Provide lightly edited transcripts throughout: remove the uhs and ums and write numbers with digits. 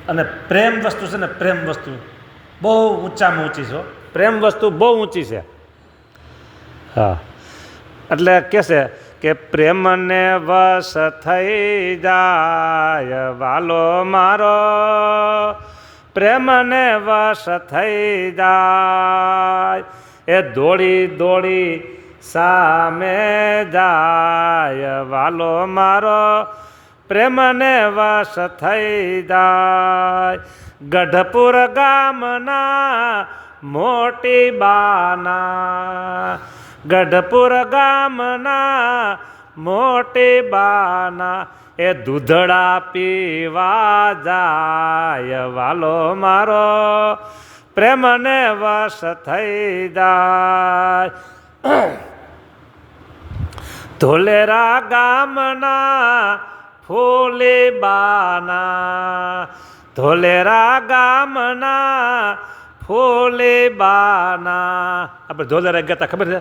અને પ્રેમ વસ્તુ છે ને, પ્રેમ વસ્તુ બહુ ઊંચામાં ઊંચી છે. પ્રેમ વસ્તુ બહુ ઊંચી છે. હા, એટલે કે છે કે પ્રેમને વશ થઈ જાય વાલો મારો, પ્રેમને વશ થઈ જાય એ દોડી દોડી સામે જાય વાલો મારો, પ્રેમને વશ થઈ જાય. ગઢપુર ગામના મોટી બાના, ગઢપુર ગામના મોટી બાના એ દૂધડા પીવા જાય વાલો મારો, પ્રેમને વશ થઈ જાય. ધોલેરા ગામના ફૂલી બાના, ધોલેરા ગામના ફૂલી બાના. આપણે ધોલેરા ગયા હતા ખબર છે?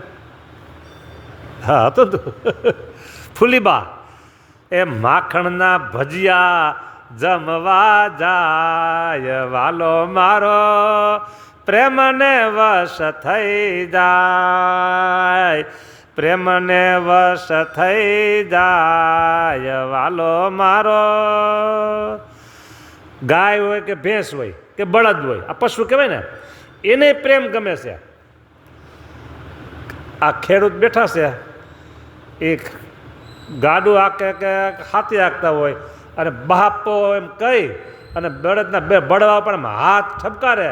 હા હતો ફૂલીબા એ માખણના ભજીયા જમવા જાય વાલો મારો, પ્રેમને વશ થઈ જાય, પ્રેમને વશ થઈ જાય વાલો મારો. ગાય હોય કે ભેંસ હોય કે બળદ હોય, આ પશુ કહેવાય ને, એને પ્રેમ ગમે છે. આ ખેડૂત બેઠા છે, એ ગાડું હાકે કે હાથી હાંકતા હોય અને બાપો એમ કહી અને બળદના બે બળવા પણ હાથ ઠપકારે,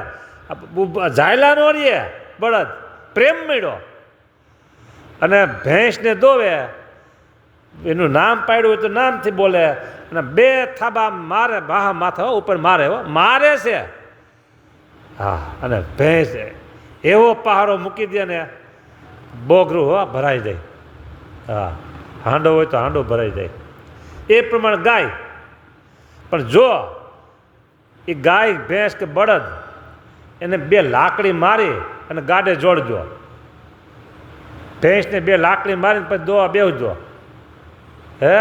ઝાયલા નો રહીએ બળદ, પ્રેમ મળ્યો. અને ભેંસને દોવે, એનું નામ પાડ્યું હોય તો નામથી બોલે અને બે થાબા મારે, બાહા માથા ઉપર મારે, મારે છે. હા, અને ભેંસ એવો પહાડો મૂકી દે ને બોગરું ભરાઈ જાય. હા, હાંડો હોય તો હાંડો ભરાઈ જાય. એ પ્રમાણે ગાય. પણ જો એ ગાય ભેંસ કે બળદ એને બે લાકડી મારી અને ગાડે જોડજો, ભેંસને બે લાકડી મારીને પછી દોવા બેસજો. હે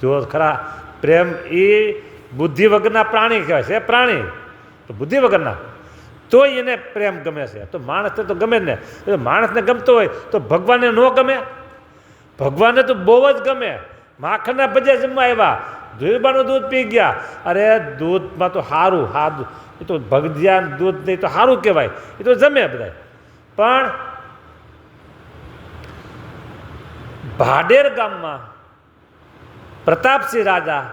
જો ખરા પ્રેમ એ બુદ્ધિ વગરના પ્રાણી કહેવાય છે. પ્રાણી તો બુદ્ધિ વગરના, તોય એને પ્રેમ ગમે છે. તો માણસને તો ગમે જ ને. માણસને ગમતો હોય તો ભગવાનને ન ગમે? ભગવાનને તો બહુ જ ગમે. માખણના ભજીયા જમવા આવ્યા, ધોઈબાનું દૂધ પી ગયા. અરે દૂધમાં તો સારું, હા એ તો ભગજિયા દૂધ નહીં તો સારું કહેવાય, એ તો જમે બધા. પણ ભાડેર ગામમાં પ્રતાપસિંહ રાજા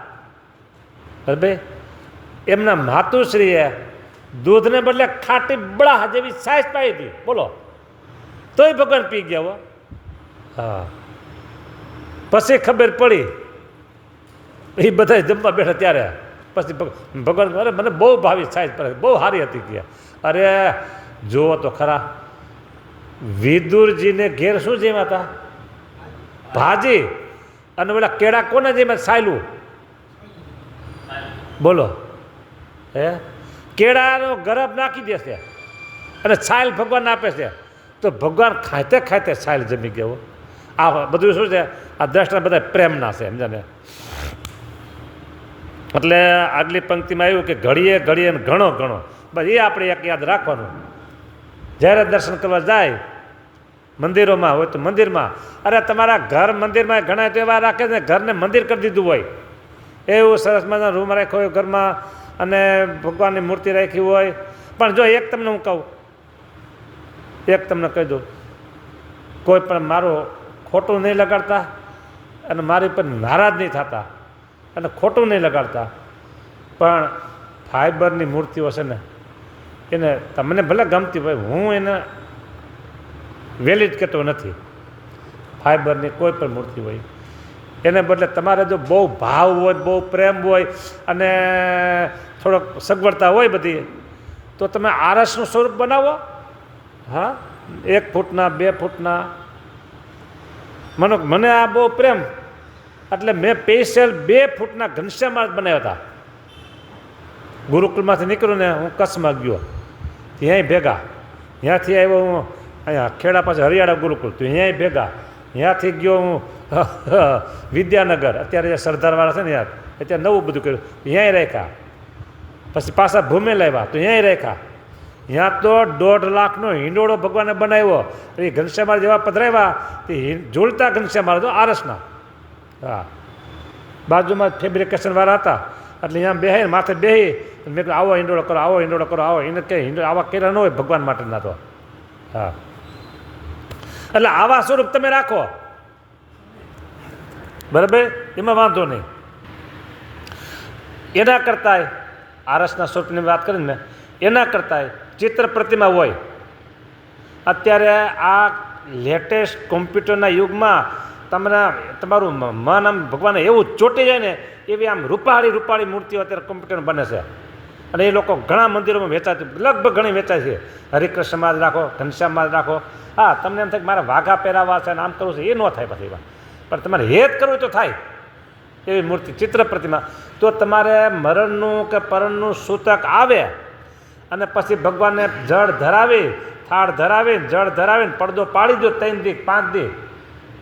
બરાબર, એમના માતુશ્રીએ દૂધને બદલે ખાટી બળા જેવી સાઈઝ પાઈ હતી. બોલો, તોય ભગવાન પી ગયા હો. હા, પછી ખબર પડી, એ બધા જમવા બેઠા ત્યારે પછી ભગવાન અરે મને બહુ ભાવી સાઈઝ પડે, બહુ સારી હતી ગયા. અરે જુઓ તો ખરા, વિદુરજીને ઘેર શું જેવા હતા? ભાજી. અને પેલા કેળા કોને જેમાં સાયલું? બોલો, હે કેળાનો ગરબ નાખી દેશે અને છાલ ભગવાન આપે છે, તો ભગવાન ખાતે ખાતે છાલ જમી ગયો. આ બધું શું છે? આ દ્રષ્ટા બધા પ્રેમના છે, સમજાને. એટલે આગલી પંક્તિમાં આવ્યું કે ઘડીએ ઘડીએ ઘણો ઘણો, બસ એ આપણે એક યાદ રાખવાનું. જ્યારે દર્શન કરવા જાય મંદિરોમાં હોય તો મંદિરમાં, અરે તમારા ઘર મંદિરમાં ઘણા તો એવા રાખે છે ઘરને મંદિર કરી દીધું હોય, એવું સરસ મજાનો રૂમ રાખ્યો હોય ઘરમાં અને ભગવાનની મૂર્તિ રાખી હોય. પણ જો એક તમને હું કહું, એક તમને કહી દઉં, કોઈ પણ મારું ખોટું નહીં લગાડતા અને મારી પર નારાજ નહીં થતા અને ખોટું નહીં લગાડતા. પણ ફાઈબરની મૂર્તિઓ છે ને, એને તમને ભલે ગમતી હોય, હું એને વેલિડ કહેતો નથી. ફાઈબરની કોઈ પણ મૂર્તિ હોય એને બદલે તમારે જો બહુ ભાવ હોય, બહુ પ્રેમ હોય અને થોડોક સગવડતા હોય બધી, તો તમે આરસનું સ્વરૂપ બનાવો. હા, 1 ફૂટના 2 ફૂટના. મને આ બહુ પ્રેમ, એટલે મેં સ્પેશિયલ 2 ફૂટના ઘનશ્યામ આરસ બનાવ્યા હતા. ગુરુકુળમાંથી નીકળ્યું ને હું કચ્છમાં ગયો, ત્યાંય ભેગા. ત્યાંથી આવ્યો હું અહીંયા ખેડા પાસે હરિયાળા ગુરુકુળ, તો ત્યાંય ભેગા. ત્યાંથી ગયો હું વિદ્યાનગર, અત્યારે જે સરદારવાળા છે ને યાર, અત્યારે નવું બધું કર્યું, ત્યાંય રાખ્યા. પછી પાછા ભૂમે લાવ્યા તો ત્યાંય રાખ્યા. ત્યાં તો 1.5 લાખનો હિંડોળો ભગવાને બનાવ્યો. એ ઘનશ્યામ જેવા પધરાવ્યા તે ઝૂલતા ઘનશ્યામ તો આરસના. હા, બાજુમાં ફેબ્રિકેશનવાળા હતા એટલે અહીંયા બેહીને માથે બેહી મેં કહ્યું આવો હિંડોળો કરો, આવો હિંડોળો કરો, આવો. એને કંઈ હિંડોળો આવા કર્યા ન હોય ભગવાન માટેના તો. હા, એટલે આવા સ્વરૂપ તમે રાખો, બરાબર, એમાં વાંધો નહીં. એના કરતાંય આરસના સ્વરૂપની વાત કરીને મેં, એના કરતાંય ચિત્ર પ્રતિમા હોય. અત્યારે આ લેટેસ્ટ કોમ્પ્યુટરના યુગમાં તમારું મન આમ ભગવાને એવું ચોંટી જાય ને એવી આમ રૂપાળી મૂર્તિઓ અત્યારે કોમ્પ્યુટર બને છે. અને એ લોકો ઘણા મંદિરોમાં વેચાતી, લગભગ ઘણી વેચાય છે. હરિકૃષ્ણમાં જ રાખો, ઘનશ્યામમાં જ રાખો. હા, તમને એમ થાય કે મારે વાઘા પહેરાવા છે અને આમ કરવું છે, એ ન થાય પછી. પણ તમારે હેત કરવું તો થાય એવી મૂર્તિ ચિત્ર પ્રતિમા. તો તમારે મરણનું કે પરણનું સૂતક આવે અને પછી ભગવાનને જળ ધરાવી, થાળ ધરાવી, જળ ધરાવીને પડદો પાડી દો 3 દી 5 દી,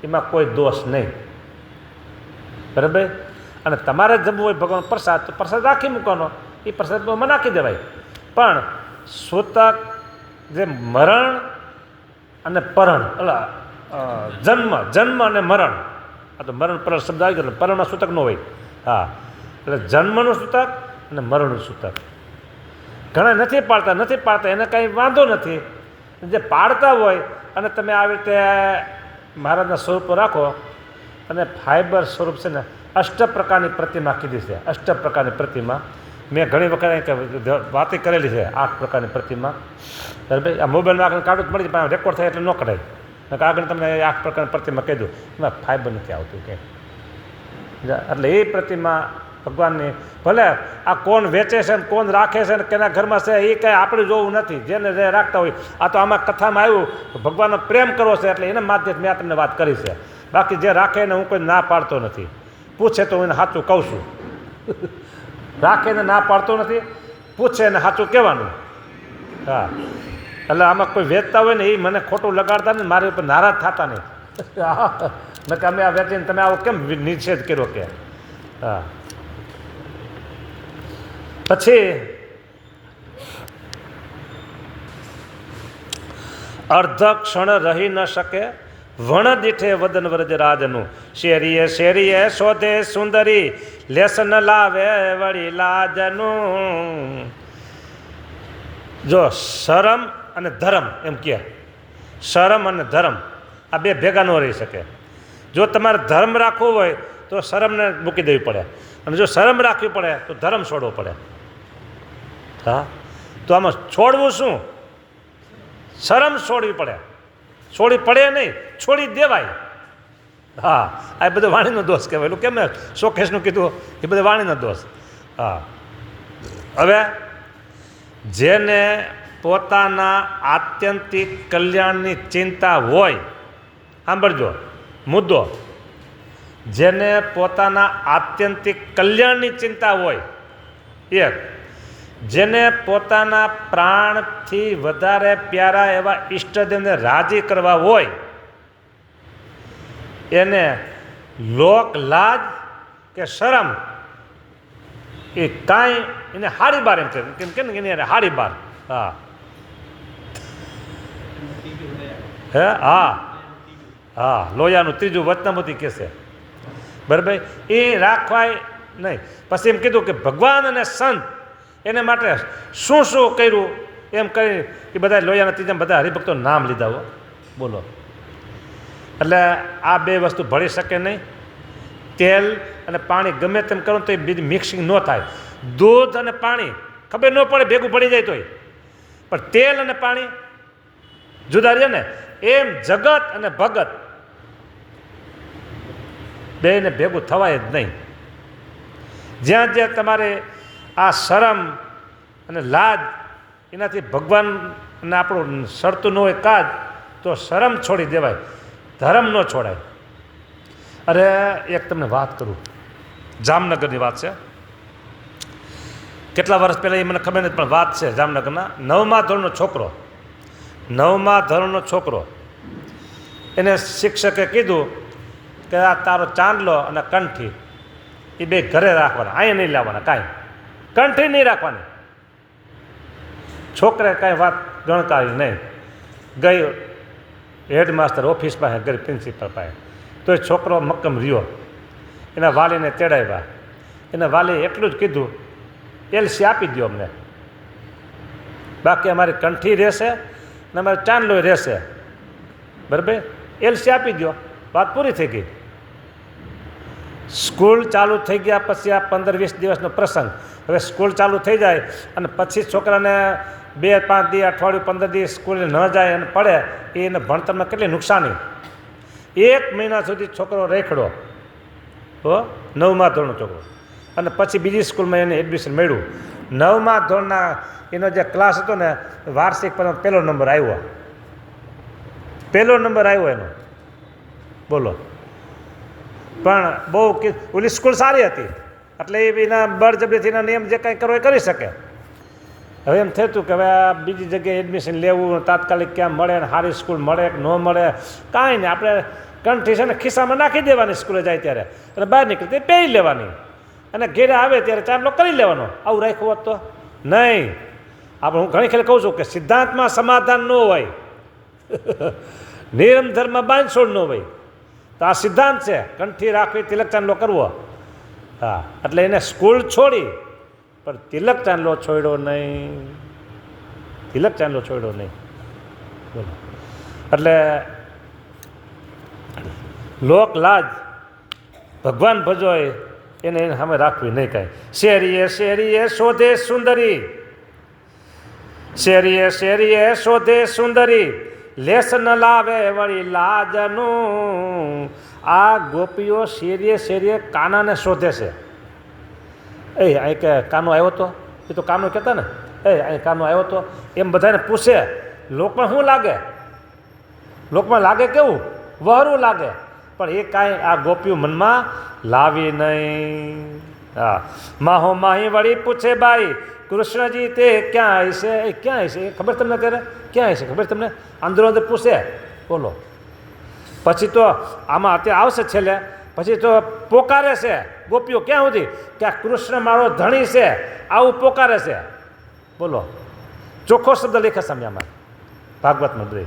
એમાં કોઈ દોષ નહીં, બરાબર. અને તમારે જમવું હોય ભગવાન પ્રસાદ તો પ્રસાદ રાખી મૂકવાનો, એ પ્રસાદમાં નાખી દેવાય. પણ સૂતક જે મરણ અને પરણ, જન્મ અને મરણ, આ તો મરણ પરણ શબ્દ આવી ગયો, પરણમાં સૂતક ન હોય. હા, એટલે જન્મનું સૂતક અને મરણનું સૂતક. ઘણા નથી પાડતા એને કાંઈ વાંધો નથી. જે પાડતા હોય અને તમે આવી રીતે મહારાજના સ્વરૂપો રાખો, અને ફાઈબર સ્વરૂપ છે ને, 8 પ્રકારની પ્રતિમા કીધી છે. 8 પ્રકારની પ્રતિમા મેં ઘણી વખત વાતે કરેલી છે. 8 પ્રકારની પ્રતિમા, બરાબર. આ મોબાઈલમાં આગળ કાઢું જ મળી જાય, પણ રેકોર્ડ થાય એટલે ન કઢાય. આગળ તમને 8 પ્રકારની પ્રતિમા કહી દઉં, એમાં ફાઈબર નથી આવતું કે. એટલે એ પ્રતિમા ભગવાનની, ભલે આ કોણ વેચે છે ને કોણ રાખે છે ને કેના ઘરમાં છે એ કંઈ આપણે જોવું નથી. જેને જે રાખતા હોય, આ તો આમાં કથામાં આવ્યું ભગવાનનો પ્રેમ કરવો છે એટલે એના માધ્યમથી મેં આ તમને વાત કરી છે. બાકી જે રાખે એને હું કોઈ ના પાડતો નથી. પૂછે તો હું એને સાચું કહું છું. રાખે ને ના પાડતો નથી, પૂછે એને સાચું કહેવાનું. હા, એટલે આમાં કોઈ વેચતા હોય ને એ મને ખોટું લગાડતા ને મારી ઉપર નારાજ થતા નહીં. મેં કે અમે આ વેચીને તમે આવો કેમ નિષેધ કર્યો કે. હા, પછી અર્ધ ક્ષણ રહી ન શકે વણ દીઠે વદન વ્રજરાજનું. શેરીએ શોધે સુંદરી લેસન લાવે વળી લાજનું. જો શરમ અને ધર્મ એમ કહે, શરમ અને ધર્મ આ બે ભેગા ન રહી શકે. જો તમારે ધર્મ રાખવો હોય તો શરમને મૂકી દેવી પડે, અને જો શરમ રાખવી પડે તો ધર્મ છોડવો પડે. હા, તો આમાં છોડવું શું? શરમ છોડવી પડે. છોડી પડે નહીં, છોડી દેવાય. હા, આ બધો વાણીનો દોષ કહેવાય. એટલું કેમ શોકેશનું કીધું, એ બધો વાણીનો દોષ. હા, હવે જેને પોતાના આત્યંતિક કલ્યાણની ચિંતા હોય, સાંભળજો મુદ્દો, જેને પોતાના આત્યંતિક કલ્યાણની ચિંતા હોય, એક જેને પોતાના પ્રાણથી વધારે પ્યારા એવા ઈષ્ટદેવને રાજી કરવા હોય, એને લોક લાજ કે શરમ એ કાંઈ એને હાડી બાર એમ કેમ કે એને હાડી બાર. હા, હે, હા હા, લોયાનું ત્રીજું વચનામૃતિ કહેશે, બરાબર. એ રાખવાય નહીં. પછી એમ કીધું કે ભગવાન અને સંત એને માટે શું શું કર્યું એમ કરી એ બધા લોયાના ત્રીજા બધા હરિભક્તો નામ લીધા હો. બોલો, એટલે આ બે વસ્તુ ભળી શકે નહીં. તેલ અને પાણી ગમે તેમ કરો તો એ બીજું મિક્સિંગ ન થાય. દૂધ અને પાણી ખબર ન પડે ભેગું પડી જાય તોય, પણ તેલ અને પાણી જુદા રહે ને, એમ જગત અને ભગત બેને ભેગું થવાય જ નહીં. જ્યાં જ્યાં તમારે આ શરમ અને લાજ એનાથી ભગવાનને આપણું સરતું ન હોય કાજ, તો શરમ છોડી દેવાય, ધર્મ ન છોડાય. અરે એક તમને વાત કરું, જામનગરની વાત છે. કેટલા વર્ષ પહેલાં એ મને ખબર નથી, પણ વાત છે જામનગરના. 9મા ધોરણનો છોકરો, 9મા ધોરણનો છોકરો, એને શિક્ષકે કીધું કે આ તારો ચાંદલો અને કંઠી એ બે ઘરે રાખવાના, અહીંયા નહીં લાવવાના, કાંઈ કંઠી નહીં રાખવાની. છોકરે કાંઈ વાત ગણકારી નહીં. ગઈ હેડમાસ્ટર ઓફિસ પાસે, ગઈ પ્રિન્સિપલ પાસે, તો એ છોકરો મક્કમ રહ્યો. એના વાલીને તેડાવ્યા. એના વાલીએ એટલું જ કીધું, એલસી આપી દો અમને, બાકી અમારી કંઠી રહેશે ને અમારે ચાંદલો રહેશે, બરાબર, એલસી આપી દો. વાત પૂરી થઈ ગઈ. સ્કૂલ ચાલુ થઈ ગયા પછી આ 15-20 દિવસનો પ્રસંગ. હવે સ્કૂલ ચાલુ થઈ જાય અને પછી છોકરાને 2-5 દિવસ, અઠવાડિયું, 15 દિવસ સ્કૂલે ન જાય અને પડે, એને ભણતરમાં કેટલી નુકસાની. 1 મહિના સુધી છોકરો રેખડો, 9મા ધોરણનો છોકરો, અને પછી બીજી સ્કૂલમાં એને એડમિશન મળ્યું. 9મા ધોરણના એનો જે ક્લાસ હતો ને, વાર્ષિક પહેલો નંબર આવ્યો. પહેલો નંબર આવ્યો એનો, બોલો. પણ બહુ ઓલી સ્કૂલ સારી હતી એટલે એના બળજબરીથીના નિયમ જે કંઈ કરવો એ કરી શકે. હવે એમ થતું કે હવે આ બીજી જગ્યાએ એડમિશન લેવું, તાત્કાલિક ક્યાં મળે ને સારી સ્કૂલ મળે કે ન મળે, કાંઈ નહીં, આપણે કંઠી છે ને ખિસ્સામાં નાખી દેવાની સ્કૂલે જાય ત્યારે, અને બહાર નીકળી તે પહેરી લેવાની, અને ઘેરે આવે ત્યારે ચાંદલો કરી લેવાનો. આવું રાખ્યું હોત તો નહીં. આપણે હું ઘણી ખેલ કહું છું કે સિદ્ધાંતમાં સમાધાન ન હોય, નિરંતરમાં બાંધછોડ ન હોય. તો આ સિદ્ધાંત છે, કંઠી રાખવી, તિલક ચાંદલો કરવો. હા, એટલે એને સ્કૂલ છોડી પણ તિલક ચાંદલો છોડ્યો નહીં. તિલક ચાંદલો છોડ્યો નહીં, બોલો. એટલે લોક લાજ ભગવાન ભજોય એને સામે રાખવી નહીં કાંઈ. શેરીએ શેરીએ શોધે સુંદરી, શેરીએ શેરીએ શોધે સુંદરી, લેસ ન લાવે વળી લાજનું. આ ગોપીઓ શેરીએ શેરીએ કાનાને શોધે છે. અહીં કે કાનો આવ્યો તો, એ તો કાનો કહેતા ને, અહીં કાનો આવ્યો તો, એમ બધાને પૂછે. લોકમાં શું લાગે? લોકમાં લાગે કેવું? વહરું લાગે. પણ એ કાંઈ આ ગોપીઓ મનમાં લાવી નહીં. હા, માહો માહી વળી પૂછે બાઈ, કૃષ્ણજી તે ક્યાં હશે? એ ક્યાં હશે? એ ખબર તમને? ત્યારે ક્યાં હશે ખબર તમને? અંદરો અંદર પૂછે, બોલો. પછી તો આમાં અત્યારે આવશે છેલ્લે, પછી તો પોકારે છે ગોપીઓ ક્યાં સુધી કે આ કૃષ્ણ મારો ધણી છે, આવું પોકારે છે, બોલો. ચોખ્ખો શબ્દ લેખે સામે આમાં ભાગવતમાં બધે.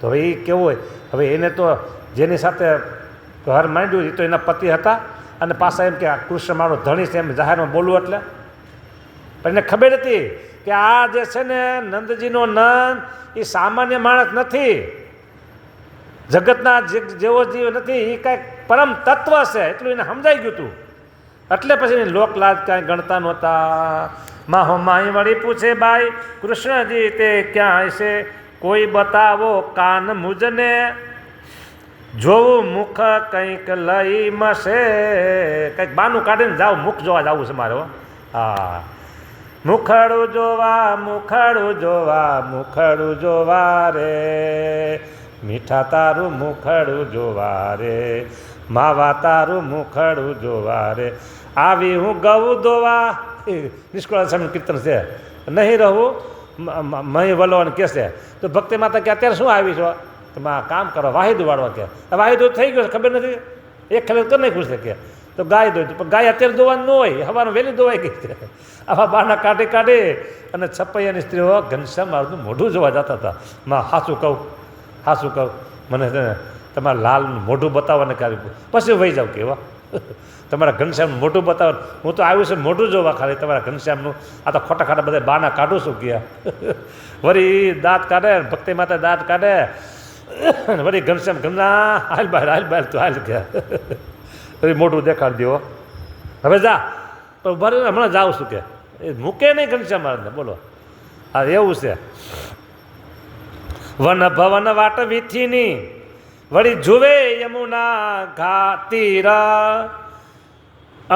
તો હવે એ કેવું હોય? હવે એને તો જેની સાથે ઘર માંડ્યું એ તો એના પતિ હતા, અને પાછા એમ કે આ કૃષ્ણ મારો ધણી છે એમ જાહેરમાં બોલવું. એટલે પણ એને ખબર હતી કે આ જે છે ને નંદજીનો નંદ એ સામાન્ય માણસ નથી, જગતના જેવો જીવ નથી, એ કાંઈક પરમ તત્વ છે, એટલું એને સમજાઈ ગયું હતું. એટલે પછી એને લોકલાજ કાંઈ ગણતા નહોતા. માહો માહી વળી પૂછે બાઈ, કૃષ્ણજી તે ક્યાં હશે? કોઈ બતાવો કાન મુજને, જોવું મુખ કંઈક લઈ મશે. કંઈક બાનું કાઢીને જાઓ, મુખ જોવા જવું છે મારે. હા, મુખડું જોવા, મુખડું જોવા, મુખડું જોવા રે, મીઠા તારું મુખડું જોવા રે, માવા તારું મુખડું જોવા રે. આવી હું ગવું દોવા, નિષ્કુળાનંદ સ્વામીનું કીર્તન છે. નહીં રહું મહી વલોન કહેશે તો ભક્તિ માતા કે અત્યારે શું આવી છો? તમે આ કામ કરો, વાહિદું વાળવા કે. વાહિદું થઈ ગયું ખબર નથી, એક ખબર તો નહીં પૂછે કે તો ગાય દોઈ. પણ ગાય અત્યારે દોવાનું ન હોય, હવાનું વહેલી દોવાઈ ગઈ છે. આવા બાના કાઢી કાઢી અને છપૈયાની સ્ત્રીઓ ઘનશ્યામ મારું મોઢું જોવા જતા હતા. માં હાસું કહું મને તમારા લાલનું મોઢું બતાવવાને કાર્ય, પછી વહી જાવ કેવા તમારા ઘનશ્યામનું મોઢું બતાવો. હું તો આવ્યું છે મોઢું જોવા ખાલી તમારા ઘનશ્યામનું. આ તો ખોટા ખાટા બધા બાના કાઢું છું ગયા. વળી દાંત કાઢે, ભક્તિ માતા દાંત કાઢે, વળી ઘનશ્યામ ઘરના હાલ બહાર તો હાલ ગયા. વળી મોઢું દેખાડી દો, હવે જા. પણ ભરે હમણાં જાઉં છું કે એ મૂકે નહીં ઘનશ્યામ મહારાજને, બોલો. હા, એવું છે. વન ભવન વાટ વીથીની, વળી જુએ યમુના ઘાતીર,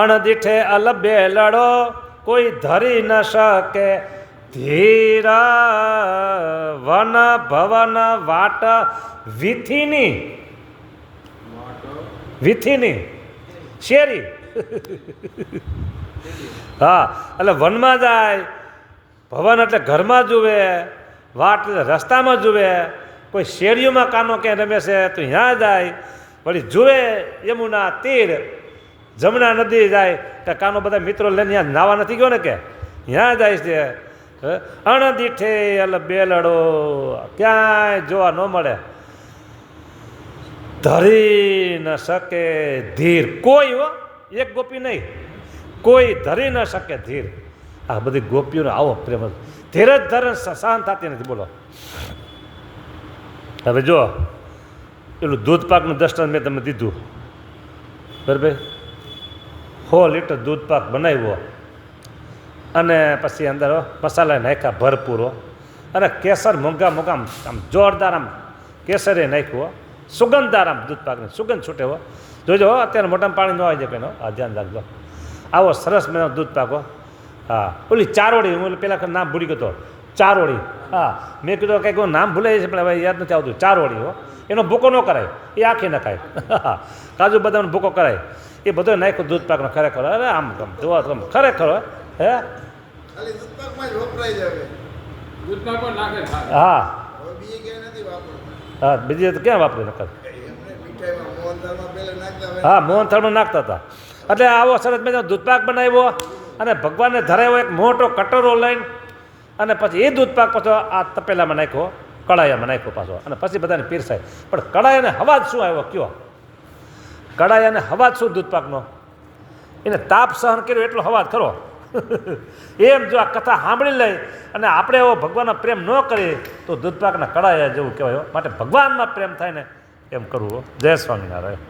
અણદીઠે અલભ્ય લડો, કોઈ ધરી ન શકે ધીર. વન ભવન વાટ વીથીની, વીથીની શેરી. હા, એટલે વનમાં જાય, ભવન એટલે ઘરમાં જુએ, વાટ રસ્તામાં જુએ, કોઈ શેરીઓમાં કાનો ક્યાં રમે છે તો ત્યાં જાય. વળી જુએ યમુના તીર, જમણા નદી જાય કે કાનો બધા મિત્રો લઈને ત્યાં નાવા નથી ગયો ને કે ત્યાં જાય છે. અણદીઠે એટલે બેલડો ક્યાંય જોવા ન મળે. ધરી ન શકે ધીર કોઈ હો, એક ગોપી નહીં, કોઈ ધરી ન શકે ધીર. આ બધી ગોપીઓનો આવો પ્રેમ, ધીરજ ધરે સહન થતી નથી. બોલો હવે જો પેલું દૂધ પાકનું દર્શન મેં તમને દીધું બરાબર. 100 લીટર દૂધ પાક બનાવ્યો અને પછી અંદર મસાલા નાખ્યા ભરપૂર, અને કેસર મોંઘા મોંઘા આમ જોરદાર આમ કેસરે નાખ્યું, સુગંધદાર આમ દૂધ પાકની સુગંધ છૂટે હો. જોજો અત્યારે મોટામાં પાણી ન આવી જાય કંઈનો, આ ધ્યાન રાખજો. આવો સરસ મજાનો દૂધ પાકો. હા ઓલી ચારોળી, હું પેલા નામ ભૂલી ગયો હતો, ચારોળી. હા મેં કીધું કંઈક નામ ભૂલાય છે પણ હવે યાદ નથી આવતું. ચારોળી હો, એનો ભૂકો ન કરાય, એ આખી ન ખાય. કાજુ બદામનો ભૂકો કરાય, એ બધો નાખ્યો દૂધ પાકનો. ખરેખર અરે આમ જોવા તો ખરેખર હે હા હા બીજી તો ક્યાં વાપરી નકર. હા મોહનથાળમાં નાખતા હતા. એટલે આવો સરસ મેં દૂધપાક બનાવ્યો અને ભગવાનને ધરાવ્યો એક મોટો કટોરો લઈને, અને પછી એ દૂધપાક પાછો આ તપેલામાં નાખ્યો, કડાયામાં નાખ્યો પાછો, અને પછી બધાને પીરસાય. પણ કડાયાને હવાજ શું આવ્યો કયો? કડાયાને હવાજ શું દૂધપાકનો? એને તાપ સહન કર્યો એટલો હવાજ ખરો. એમ જો આ કથા સાંભળી લઈ અને આપણે એવો ભગવાનનો પ્રેમ ન કરીએ તો દૂધપાકના કડાયા જેવું કહેવાય. માટે ભગવાનમાં પ્રેમ થાય ને એમ કરવું. જય સ્વામિનારાયણ.